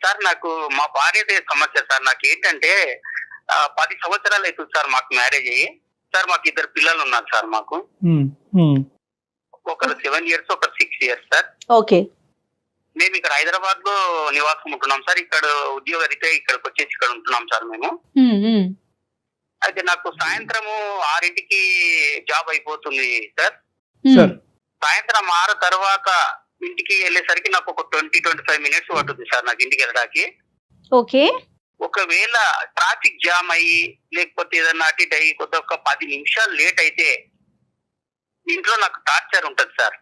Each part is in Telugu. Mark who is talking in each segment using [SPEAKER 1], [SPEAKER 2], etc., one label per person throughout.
[SPEAKER 1] సార్ నాకు మా భార్యదే సమస్య సార్. నాకేంటంటే 10 సంవత్సరాలు అవుతుంది సార్ మాకు మ్యారేజ్ అయ్యి. సార్ మాకు 2 పిల్లలు ఉన్నారు సార్ మాకు. ఒకరు 7 years, ఒకరు 6 years సార్.
[SPEAKER 2] ఓకే.
[SPEAKER 1] మేము ఇక్కడ హైదరాబాద్ లో నివాసం ఉంటున్నాం సార్. ఇక్కడ ఉద్యోగ రీత్యా ఇక్కడికి వచ్చేసి ఇక్కడ ఉంటున్నాం సార్ మేము. అయితే నాకు సాయంత్రము 6ంటికి జాబ్ అయిపోతుంది సార్. సాయంత్రం 6 తర్వాత ఇంటికి వెళ్ళేసరికి నాకు ఒక 20-25 minutes పడుతుంది సార్ నాకు ఇంటికి వెళ్ళడానికి.
[SPEAKER 2] ఓకే.
[SPEAKER 1] ఒకవేళ ట్రాఫిక్ జామ్ అయ్యి లేకపోతే ఏదన్నా అటు ఇటు అయ్యి ఒక 10 నిమిషాలు లేట్ అయితే ఇంట్లో నాకు టార్చర్ ఉంటది సార్.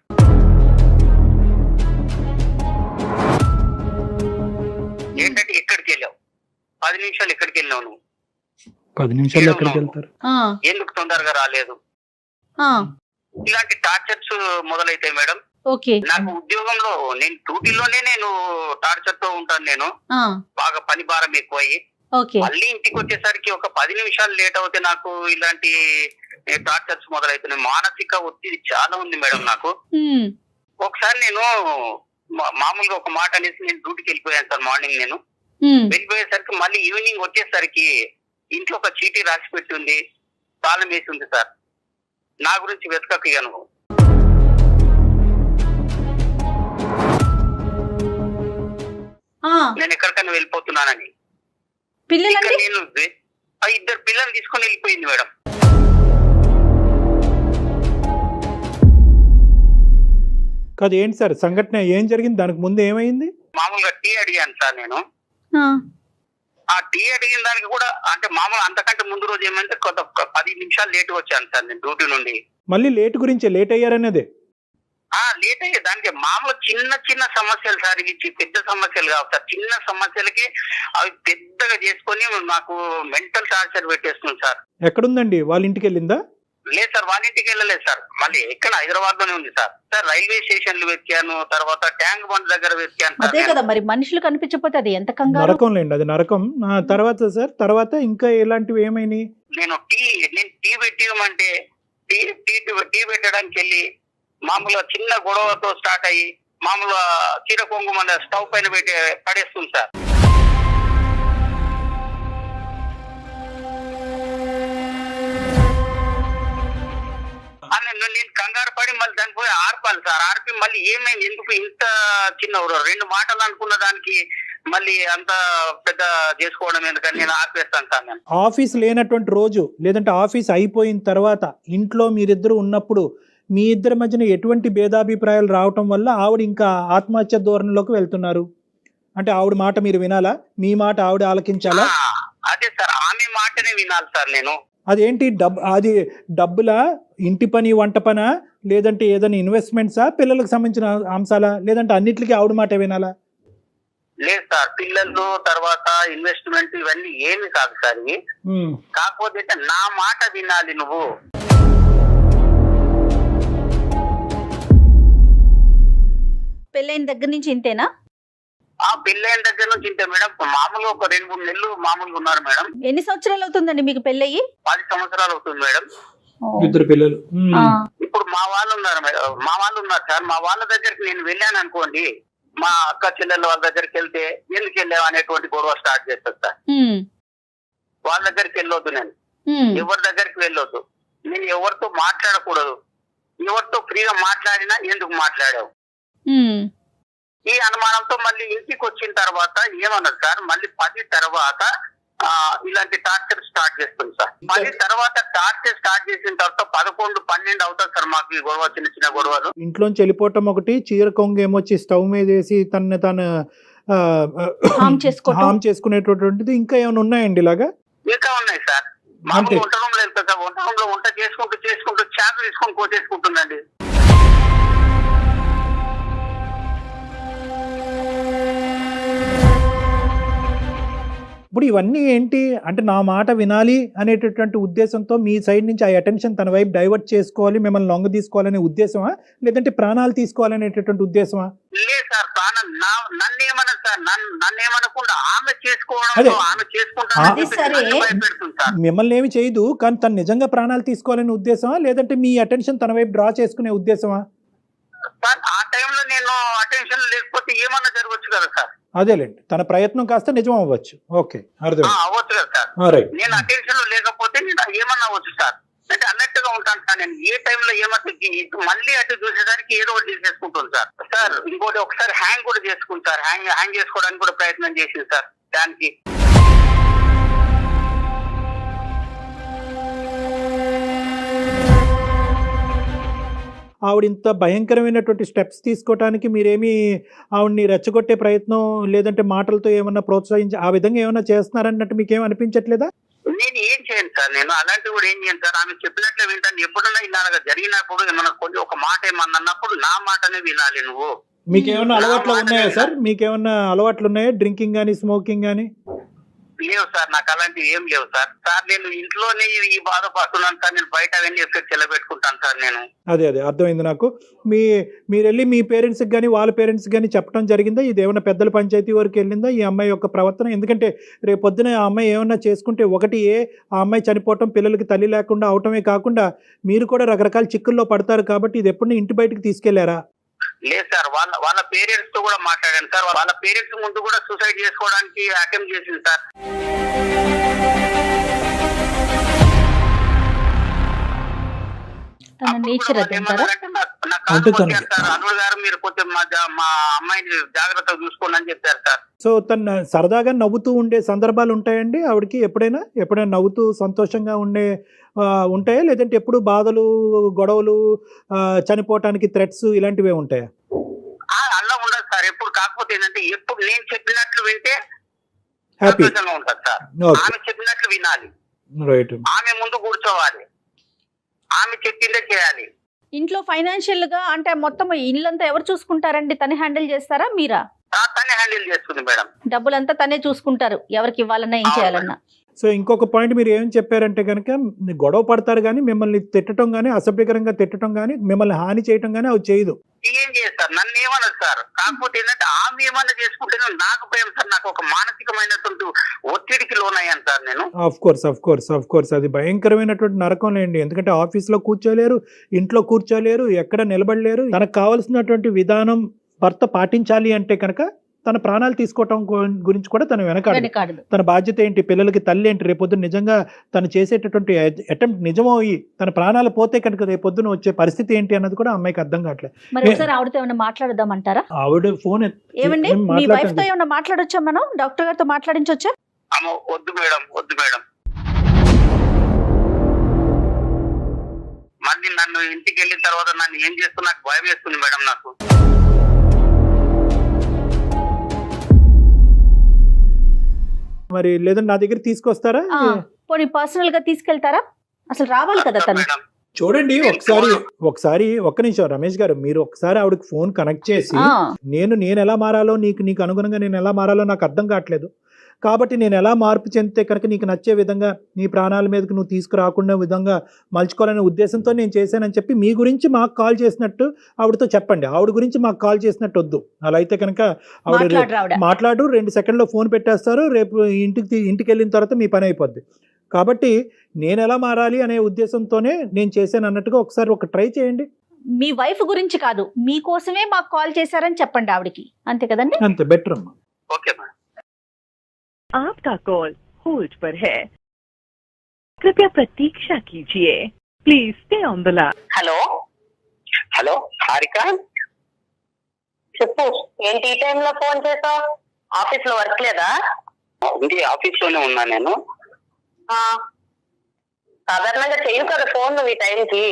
[SPEAKER 1] ఏంటంటే ఎక్కడికి వెళ్ళావు, 10 నిమిషాలు ఎక్కడికి వెళ్ళావు నువ్వు,
[SPEAKER 3] 10 నిమిషాలు ఎక్కడికి వెళ్తారు,
[SPEAKER 1] ఎందుకు తొందరగా రాలేదు, ఇలాంటి టార్చర్స్ మొదలైతాయి మేడం.
[SPEAKER 2] ఓకే.
[SPEAKER 1] నాకు ఉద్యోగంలో నేను డ్యూటీలోనే నేను టార్చర్ తో ఉంటాను. నేను బాగా పని భారం ఎక్కువయ్యి మళ్ళీ ఇంటికి వచ్చేసరికి ఒక 10 నిమిషాలు లేట్ అవుతే నాకు ఇలాంటి టార్చర్స్ మొదలవుతున్నాయి. మానసిక ఒత్తిడి చాలా ఉంది మేడం నాకు. ఒకసారి నేను మామూలుగా ఒక మాట అనేసి నేను డ్యూటీకి వెళ్ళిపోయాను సార్. మార్నింగ్ నేను వెళ్ళిపోయేసరికి మళ్ళీ ఈవినింగ్ వచ్చేసరికి ఇంట్లో ఒక చీటీ రాసి పెట్టి ఉంది, తాళం వేసి ఉంది సార్. నా గురించి వెతకయ్యాను. నేను ఎక్కడికైనా వెళ్ళిపోతున్నానని. నేను 2 పిల్లలు తీసుకొని వెళ్ళిపోయింది మేడం.
[SPEAKER 3] కాదు ఏంటి సార్ సంఘటన, ఏం జరిగింది, దానికి ముందు ఏమైంది?
[SPEAKER 1] మామూలుగా టీ అడిగాను సార్ నేను. ఆ టీ అడిగిన దానికి కూడా అంటే మామూలు అంతకంటే ముందు రోజు ఏమంటే 10 నిమిషాలు లేట్ వచ్చాను సార్ నేను డ్యూటీ నుండి.
[SPEAKER 3] మళ్ళీ లేట్ గురించి లేట్ అయ్యారనేదే?
[SPEAKER 1] లేట్ అయ్యే దానికి మామూలు చిన్న చిన్న సమస్యలు సార్. ఇవి పెద్ద సమస్యలు కావు సార్. చిన్న సమస్యలకి అవి పెద్దగా చేసుకొని నాకు మెంటల్ టార్చర్ పెట్టేస్తుంది సార్.
[SPEAKER 3] ఎక్కడుందండి, వాళ్ళ ఇంటికి వెళ్ళిందా?
[SPEAKER 1] లేదు సార్, వాళ్ళ ఇంటికి వెళ్ళలేదు సార్. మళ్ళీ ఎక్కడ హైదరాబాద్ లోనే ఉంది సార్. సార్ రైల్వే స్టేషన్లు వెతికాను, తర్వాత ట్యాంక్ బండ్ దగ్గర వెతికాను.
[SPEAKER 2] అదే కదా మరి, మనుషులు కనిపించకపోతే అది ఎంత
[SPEAKER 3] నరకం లేండి, అది నరకం. తర్వాత సార్ తర్వాత ఇంకా ఎలాంటివి ఏమైనాయి?
[SPEAKER 1] నేను టీ పెట్టిమంటే టీ పెట్టడానికి వెళ్ళి మామూలుగా చిన్న గొడవతో స్టార్ట్ అయ్యి మామూలుగా చీర కొంగు మన స్టవ్ పైన పెట్టి పడేస్తుంది సార్. నేను కంగారు పడి మళ్ళీ దాన్ని పోయి ఆర్పాలి సార్. ఆర్పి మళ్ళీ ఏమైంది, ఎందుకు ఇంత చిన్న 2 మాటలు అనుకున్న దానికి మళ్ళీ అంత పెద్ద చేసుకోవడం ఎందుకని నేను ఆర్పేస్తాను సార్. నేను
[SPEAKER 3] ఆఫీస్ లేనటువంటి రోజు లేదంటే ఆఫీస్ అయిపోయిన తర్వాత ఇంట్లో మీరిద్దరు ఉన్నప్పుడు మీ ఇద్దరి మధ్యన ఎటువంటి భేదాభిప్రాయాలు రావటం వల్ల ఆవిడ ఇంకా ఆత్మహత్య ధోరణిలోకి వెళ్తున్నారు? అంటే ఆవిడ మాట మీరు వినాలా, మీ మాట ఆవిడ ఆలకించాలా?
[SPEAKER 1] అదే సార్, ఆమె మాటనే వినాలి సార్ నేను.
[SPEAKER 3] అదేంటి అది డబ్బులా, ఇంటి పని వంట పనా, లేదంటే ఏదైనా ఇన్వెస్ట్మెంట్సా, పిల్లలకు సంబంధించిన అంశాలా, లేదంటే అన్నిటికీ ఆవిడ మాట వినాలా?
[SPEAKER 1] లేదు సార్, పిల్లలు తర్వాత ఇన్వెస్ట్మెంట్ ఇవన్నీ ఏమి కాదు సార్. ఇవి కాకపోతే నా మాట వినాలి నువ్వు.
[SPEAKER 2] పెళ్ళైన దగ్గర నుంచి ఇంతేనా?
[SPEAKER 1] పెళ్ళైన దగ్గర నుంచి ఇంతే మేడం. మామూలుగా ఒక 2-3 నెలలు మామూలుగా ఉన్నారు మేడం.
[SPEAKER 2] ఎన్ని సంవత్సరాలు అవుతుందండి మీకు పెళ్ళయి?
[SPEAKER 1] 10 సంవత్సరాలు అవుతుంది మేడం.
[SPEAKER 3] 2 పిల్లలు.
[SPEAKER 1] ఇప్పుడు మా వాళ్ళు ఉన్నారు సార్. మా వాళ్ళ దగ్గరికి నేను వెళ్ళాను అనుకోండి, మా అక్క చెల్లెళ్ళ వాళ్ళ దగ్గరికి వెళ్తే ఎందుకు వెళ్ళావు అనేటువంటి గొడవ స్టార్ట్ చేస్తారు సార్. వాళ్ళ దగ్గరికి వెళ్ళొద్దు, నేను ఎవరి దగ్గరికి వెళ్ళొద్దు, నేను ఎవరితో మాట్లాడకూడదు, ఎవరితో ఫ్రీగా మాట్లాడినా ఎందుకు మాట్లాడావు, ఈ అనుమానంతో మళ్ళీ ఇంటికి వచ్చిన తర్వాత ఏమన్నారు సార్, మళ్ళీ 10 తర్వాత ఇలాంటి టార్చర్ స్టార్ట్ చేస్తుంది సార్. 10 తర్వాత టార్చర్ స్టార్ట్ చేసిన తర్వాత 11-12 అవుతుంది సార్ మాకు ఈ గొడవ, చిన్న చిన్న గొడవలు.
[SPEAKER 3] ఇంట్లోంచి వెళ్ళిపోవటం ఒకటి, చీర కొంగు ఏమొచ్చి స్టవ్ మీద వేసి తను హామ్ చేసుకునేటటువంటిది ఇంకా ఏమైనా ఉన్నాయండి ఇలాగా?
[SPEAKER 1] ఇంకా ఉన్నాయి సార్. మామూలు వంట రూమ్ లో వెళ్తా సార్, వంట రూమ్ లో వంట చేసుకుంటూ చాకు తీసుకొని కోసేసుకుంటుందండి.
[SPEAKER 3] ఇప్పుడు ఇవన్నీ ఏంటి అంటే నా మాట వినాలి అనేటటువంటి ఉద్దేశంతో మీ సైడ్ నుంచి ఆ అటెన్షన్ తన వైపు డైవర్ట్ చేసుకోవాలి, మిమ్మల్ని లొంగ తీసుకోవాలనే ఉద్దేశమా, లేదంటే ప్రాణాలు తీసుకోవాలనేటటువంటి ఉద్దేశమా?
[SPEAKER 1] లేదు సార్, నన్ను ఏమన్నా సార్, నన్ను ఏమనకుండా ఆమె చేసుకోవడం, ఆమె చేసుకుంటాను.
[SPEAKER 3] మిమ్మల్ని ఏమి చేయదు, కానీ తను నిజంగా ప్రాణాలు తీసుకోవాలనే ఉద్దేశమా, లేదంటే మీ అటెన్షన్ తన వైపు డ్రా చేసుకునే ఉద్దేశమా?
[SPEAKER 1] సార్ ఆ టైంలో నేను అటెన్షన్ లేకపోతే ఏమన్నా జరగచ్చు కదా సార్.
[SPEAKER 3] అదేలేండి, తన ప్రయత్నం కాస్త నిజం అవ్వచ్చు. ఓకే, అర్థం.
[SPEAKER 1] అవ్వచ్చు కదా సార్.
[SPEAKER 3] రైట్.
[SPEAKER 1] నేను అటెన్షన్ లో లేకపోతే నేను ఏమన్నా అవ్వచ్చు సార్. అంటే అన్నట్టుగా ఉంటాను సార్. నేను ఏ టైంలో ఏమన్నా మళ్ళీ అటు చూసేసరికి ఏదో ఒకటి తీసేసుకుంటాను సార్. సార్ ఇంకోటి ఒకసారి హ్యాంగ్ కూడా చేసుకుంటారు. హ్యాంగ్ చేసుకోవడానికి కూడా ప్రయత్నం చేసింది సార్. దానికి
[SPEAKER 3] ఆవిడ ఇంత భయంకరమైనటువంటి స్టెప్స్ తీసుకోవడానికి మీరేమి ఆవిడ్ని రెచ్చగొట్టే ప్రయత్నం లేదంటే మాటలతో ఏమన్నా ప్రోత్సహించి ఆ విధంగా ఏమన్నా చేస్తున్నారన్నట్టు మీకేం అనిపించట్లేదా?
[SPEAKER 1] నేను ఏం చేయను సార్. నేను అలాంటివి కూడా ఏం చేయను సార్. ఆమె చెప్పినట్లే వింటాను. ఎప్పుడన్నా ఇలాగా జరిగినప్పుడు ఏమన్నా కొంచెం ఒక మాట ఏమన్నా అన్నప్పుడు నా మాటనే వినాలి నువ్వు.
[SPEAKER 3] మీకేమన్నా అలవాట్లు ఉన్నాయా సార్? మీకేమన్నా అలవాట్లు ఉన్నాయా? డ్రింకింగ్ కానీ స్మోకింగ్ కానీ?
[SPEAKER 1] లేవు సార్, నాకు అలాంటివి ఏం లేవు సార్. సార్ నేను ఇంట్లోనే ఈ బాధపడుతున్నాను సార్. నేను బయట అవన్నీ ఎఫెక్ట్ చెల్లబెట్టుకుంటాను సార్ నేను.
[SPEAKER 3] అదే అర్థమైంది నాకు. మీరు వెళ్ళి మీ పేరెంట్స్కి కానీ వాళ్ళ పేరెంట్స్కి కానీ చెప్పడం జరిగిందా? ఇది ఏమైనా పెద్దల పంచాయతీ వరకు వెళ్ళిందా ఈ అమ్మాయి యొక్క ప్రవర్తన? ఎందుకంటే రేపు పొద్దున ఆ అమ్మాయి ఏమన్నా చేసుకుంటే ఒకటి ఆ అమ్మాయి చనిపోవటం, పిల్లలకి తల్లి లేకుండా అవటమే కాకుండా మీరు కూడా రకరకాల చిక్కుల్లో పడతారు కాబట్టి ఇది ఎప్పుడు ఇంటి బయటకు తీసుకెళ్లారా?
[SPEAKER 1] లేదు సార్, వాళ్ళ పేరెంట్స్ తో కూడా మాట్లాడాను సార్. వాళ్ళ పేరెంట్స్ ముందు కూడా సూసైడ్ చేసుకోవడానికి అటెంప్ట్ చేసింది సార్.
[SPEAKER 2] తన నేచర్ అదంటారా?
[SPEAKER 1] అల్లుడు గారు మీరు కొంచెం మా అమ్మాయిని జాగ్రత్తగా చూసుకోండి అని చెప్పారు సార్.
[SPEAKER 3] సో తను సరదాగా నవ్వుతూ ఉండే సందర్భాలు ఉంటాయండి ఆవిడకి? ఎప్పుడైనా నవ్వుతూ సంతోషంగా ఉంటాయా లేదంటే ఎప్పుడు బాధలు, గొడవలు, చనిపోవటానికి థ్రెట్స్ ఇలాంటివే ఉంటాయా?
[SPEAKER 1] అలా ఉండదు సార్ ఎప్పుడు. కాకపోతే ఏంటంటే ఎప్పుడు నేను చెప్పినట్లు వింటే
[SPEAKER 3] హ్యాపీ
[SPEAKER 1] సంతోషంగా ఉంటుంది సార్. ఆమె చెప్పినట్లు వినాలి.
[SPEAKER 3] రైట్.
[SPEAKER 1] ఆమె ముందు కూర్చోవాలి. ఆమె చెప్పిందే చేయాలి.
[SPEAKER 2] ఇంట్లో ఫైనాన్షియల్ గా అంటే మొత్తం ఇల్లంతా ఎవరు చూసుకుంటారండి? తనే హ్యాండిల్ చేస్తారా మీరా?
[SPEAKER 1] తనే హ్యాండిల్ చేస్తుంది మేడం.
[SPEAKER 2] డబ్బులంతా తనే చూసుకుంటారు, ఎవరికి ఇవ్వాలన్నా ఏం చేయాలన్నా.
[SPEAKER 3] సో ఇంకొక పాయింట్ మీరు ఏం చెప్పారంటే కనుక గొడవ పడతారు కానీ మిమ్మల్ని తిట్టడం కానీ, అసభ్యకరంగా తిట్టడం కానీ, మిమ్మల్ని హాని చేయడం కానీ అవి చేయదు.
[SPEAKER 1] ఏం చేస్తారు, నన్ను ఏమన్నది సార్. కాకపోతే ఏంటంటే ఆమె ఏమన్నా చేసుకుంటే నాకు భయం సార్. నాకు ఒక మానసికమైనటువంటి ఒత్తిడికి లోనయ్యాను సార్ నేను.
[SPEAKER 3] ఆఫ్ కోర్స్ అది భయంకరమైనటువంటి నరకం లేండి. ఎందుకంటే ఆఫీస్లో కూర్చోలేరు, ఇంట్లో కూర్చోలేరు, ఎక్కడ నిలబడలేరు. తనకు కావాల్సినటువంటి విధానం భర్త పాటించాలి అంటే కనుక తన ప్రాణాలు తీసుకోవటం గురించి కూడా తను వెనకాడదు. తన బాధ్యత ఏంటి, పిల్లలకి తల్లి ఏంటి, రేపొద్దున నిజంగా తను చేసేటటువంటి అటెంప్ట్ నిజమయ్యి తన ప్రాణాలు పోతే కనుక రేపొద్దున వచ్చే పరిస్థితి ఏంటి అన్నది కూడా అమ్మాయికి అర్థం కావట్లేదు.
[SPEAKER 2] మరి ఒకసారి ఆవిడతో ఏమైనా మాట్లాడదామంటారా?
[SPEAKER 3] ఆవిడ ఫోన్
[SPEAKER 2] ఏమండి మీ వైఫ్ తో ఏమైనా మాట్లాడొచ్చా? మనం డాక్టర్ గారితో మాట్లాడించొచ్చా?
[SPEAKER 1] వద్దు మేడం. మళ్ళీ నన్ను ఇంటికి వెళ్ళిన తర్వాత నన్ను ఏం చేస్తున్నా నాకు భయం వేస్తుంది మేడం. నాకు
[SPEAKER 3] మరి లేదంటే నా దగ్గర తీసుకొస్తారా?
[SPEAKER 2] పోనీ పర్సనల్ గా తీసుకెళ్తారా? అసలు రావాలి కదా తను.
[SPEAKER 3] చూడండి ఒకసారి ఒక్క నిమిషం రమేష్ గారు, మీరు ఒకసారి ఆవిడకి ఫోన్ కనెక్ట్ చేసి నేను ఎలా మారాలో, నీకు అనుగుణంగా నేను ఎలా మారాలో నాకు అర్థం కావట్లేదు కాబట్టి నేను ఎలా మార్పు చెందితే కనుక నీకు నచ్చే విధంగా నీ ప్రాణాల మీదకి నువ్వు తీసుకురాకుండా విధంగా మలుచుకోవాలనే ఉద్దేశంతో నేను చేశానని చెప్పి మీ గురించి మాకు కాల్ చేసినట్టు ఆవిడతో చెప్పండి. ఆవిడ గురించి మాకు కాల్ చేసినట్టు వద్దు. అలా అయితే కనుక ఆవిడ మాట్లాడు 2 సెకండ్లో ఫోన్ పెట్టేస్తారు, రేపు ఇంటికి వెళ్ళిన తర్వాత మీ పని అయిపోద్ది. కాబట్టి నేను ఎలా మారాలి అనే ఉద్దేశంతోనే నేను చేశాను అన్నట్టుగా ఒకసారి ట్రై చేయండి.
[SPEAKER 2] మీ వైఫ్ గురించి కాదు, మీకోసమే మాకు కాల్ చేశారని చెప్పండి ఆవిడకి. అంతే కదండి?
[SPEAKER 3] అంతే బెటర్ అమ్మా.
[SPEAKER 1] Okay madam.
[SPEAKER 4] आपका कॉल होल्ड पर है, कृपया प्रतीक्षा कीजिए, please stay on the line.
[SPEAKER 1] Hello Harika,
[SPEAKER 5] చెప్పు. ఏంటి ఈ టైంలో ఫోన్ చేసావు? ఆఫీస్ లో వర్క్ లేదా?
[SPEAKER 1] ఉంది, ఆఫీస్ లోనే ఉన్నా నేను.
[SPEAKER 5] సాధారణంగా చేయను కదా ఫోన్ నువ్వు ఈ టైంకి.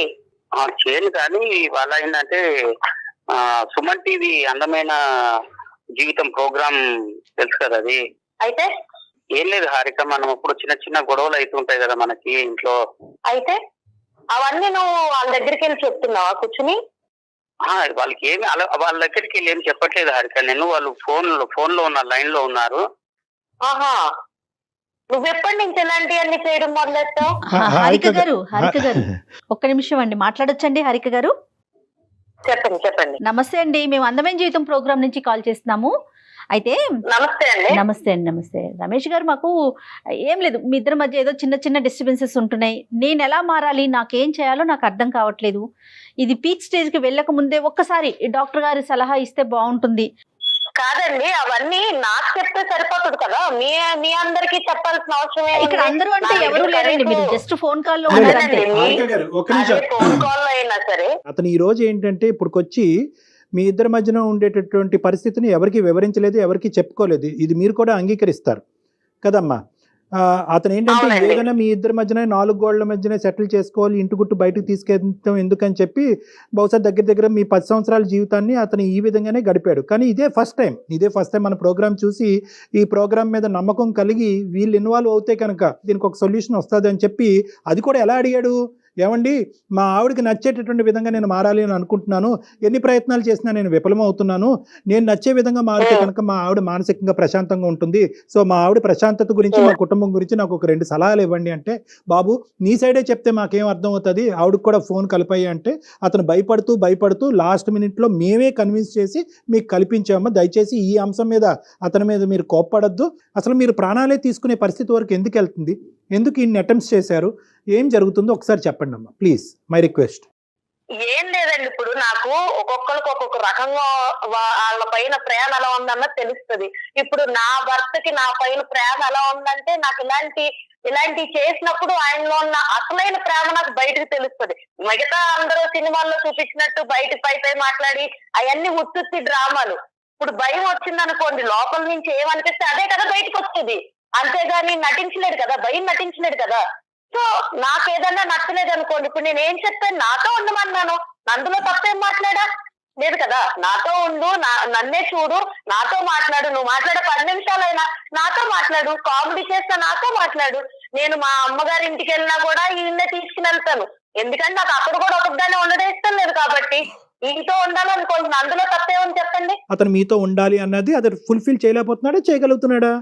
[SPEAKER 1] చేయను కానీ ఇవాళ ఏంటంటే సుమన్ టీవీ అందమైన జీవితం ప్రోగ్రామ్ తెలుసు కదా అది.
[SPEAKER 5] అయితే
[SPEAKER 1] ఏం లేదు హారిక, మనం ఇప్పుడు చిన్న గొడవలు అవుతుంటాయి కదా మనకి ఇంట్లో.
[SPEAKER 5] అయితే అవన్నీ నువ్వు వాళ్ళ దగ్గరికి వెళ్ళి చెప్తున్నావా కూర్చుని?
[SPEAKER 1] వాళ్ళకి ఏమి వాళ్ళ దగ్గరికి వెళ్ళి ఏమి చెప్పట్లేదు హారిక నేను. వాళ్ళు ఫోన్ లో ఉన్న లైన్ లో ఉన్నారు.
[SPEAKER 5] ఆహా, నువ్వెప్పటి నుంచి ఇలాంటి అన్ని చేయడం మొదలెట్టావు?
[SPEAKER 2] హారిక గారు ఒక్క నిమిషం అండి, మాట్లాడొచ్చండి హారిక గారు?
[SPEAKER 5] చెప్పండి.
[SPEAKER 2] నమస్తే అండి, మేము అందమైన జీవితం ప్రోగ్రామ్ నుంచి కాల్ చేస్తున్నాము. అయితే నమస్తే అండి. రమేష్ గారు, మాకు ఏం లేదు, మీ ఇద్దరి మధ్య ఏదో చిన్న డిస్టర్బెన్సెస్ ఉంటున్నాయి. నేను ఎలా మారాలి, నాకేం చేయాలో నాకు అర్థం కావట్లేదు. ఇది పీక్ స్టేజ్కి వెళ్ళక ముందే ఒక్కసారి డాక్టర్ గారి సలహా ఇస్తే బాగుంటుంది.
[SPEAKER 5] కాదండి, అవన్నీ నాకు చెప్తే సరిపోతుంది కదా, మీ అందరికి చెప్పాల్సిన అవసరం
[SPEAKER 2] ఇక్కడ అందరూ అంటే ఎవరు లేరండి, మీరు జస్ట్ ఫోన్ కాల్ లో
[SPEAKER 5] అదేనండి,
[SPEAKER 2] ఉన్నారంటే.
[SPEAKER 3] హారిక గారు, ఒక్క నిమిషం.
[SPEAKER 5] ఫోన్ కాల్ లో అయినా సరే
[SPEAKER 3] అతను ఈ రోజు ఏంటంటే ఇప్పుడుకొచ్చి మీ ఇద్దరి మధ్యన ఉండేటటువంటి పరిస్థితిని ఎవరికి వివరించలేదు, ఎవరికి చెప్పుకోలేదు. ఇది మీరు కూడా అంగీకరిస్తారు కదమ్మా. అతను ఏంటంటే
[SPEAKER 5] అవునండి.
[SPEAKER 3] ఏదైనా మీ ఇద్దరి మధ్యన 4 గోళ్ల మధ్యనే సెటిల్ చేసుకోవాలి, ఇంటి గుట్టు బయటకు తీసుకెళ్తాం ఎందుకని చెప్పి బహుశా దగ్గర మీ 10 సంవత్సరాల జీవితాన్ని అతను ఈ విధంగానే గడిపాడు. కానీ ఇదే ఫస్ట్ టైం మన ప్రోగ్రామ్ చూసి ఈ ప్రోగ్రామ్ మీద నమ్మకం కలిగి వీళ్ళు ఇన్వాల్వ్ అవుతే కనుక దీనికి ఒక సొల్యూషన్ వస్తుంది అని చెప్పి, అది కూడా ఎలా అడిగాడు, ఏమండి మా ఆవిడకి నచ్చేటటువంటి విధంగా నేను మారాలి అని అనుకుంటున్నాను, ఎన్ని ప్రయత్నాలు చేసినా నేను విఫలమవుతున్నాను, నేను నచ్చే విధంగా మారితే కనుక మా ఆవిడ మానసికంగా ప్రశాంతంగా ఉంటుంది, సో మా ఆవిడ ప్రశాంతత గురించి మా కుటుంబం గురించి నాకు ఒక 2 సలహాలు ఇవ్వండి అంటే, బాబు నీ సైడే చెప్తే మాకేం అర్థం అవుతుంది, ఆవిడకి కూడా ఫోన్ కలిపాయి అంటే అతను భయపడుతూ లాస్ట్ మినిట్లో మేమే కన్విన్స్ చేసి మీకు కల్పించామా, దయచేసి ఈ అంశం మీద అతని మీద మీరు కోప్పడద్దు, అసలు మీరు ప్రాణాలే తీసుకునే పరిస్థితి వరకు ఎందుకు వెళ్తుంది, ఎందుకు ఇన్ని అటెంప్ట్స్ చేశారు, ఏం జరుగుతుందో ఒకసారి చెప్పండి అమ్మా ప్లీజ్, మై రిక్వెస్ట్.
[SPEAKER 5] ఏం లేదండి, ఇప్పుడు నాకు ఒక్కొక్కరికి ఒక్కొక్క రకంగా వాళ్ళ పైన ప్రేమ ఎలా ఉందన్నది తెలుస్తుంది. ఇప్పుడు నా భర్తకి నా పైన ప్రేమ ఎలా ఉందంటే నాకు ఇలాంటి చేసినప్పుడు ఆయనలో ఉన్న అసలైన ప్రేమ నాకు బయటకు తెలుస్తుంది. మిగతా అందరూ సినిమాల్లో చూపించినట్టు బయటకు పై మాట్లాడి అవన్నీ ఉత్తుత్తి డ్రామాలు. ఇప్పుడు భయం వచ్చింది అనుకోండి, లోపల నుంచి ఏమనిపిస్తే అదే కదా బయటకు వచ్చేది, అంతేగాని నటించలేడు కదా, భయం నటించలేడు కదా. సో నాకు ఏదన్నా నచ్చలేదు అనుకోండి, ఇప్పుడు నేను ఏం చెప్పాను, నాతో ఉండమన్నాను, అందులో తప్పేం మాట్లాడా లేదు కదా, నాతో ఉండు, నన్నే చూడు, నాతో మాట్లాడు, నువ్వు మాట్లాడే 10 నిమిషాలైనా నాతో మాట్లాడు, కామెడీ చేస్తా నాతో మాట్లాడు, నేను మా అమ్మగారి ఇంటికి వెళ్ళినా కూడా ఈయన్నే తీసుకుని వెళ్తాను, ఎందుకంటే నాకు అక్కడ కూడా ఒకదాన్ని ఉండడం ఇష్టం లేదు కాబట్టి ఈతో ఉండాలనుకుంటున్నాను, అందులో తప్పేమని చెప్పండి.
[SPEAKER 3] అతను మీతో ఉండాలి అన్నది అతను ఫుల్ఫిల్ చేయలేకపోతున్నాడా, చేయగలుగుతున్నాడా?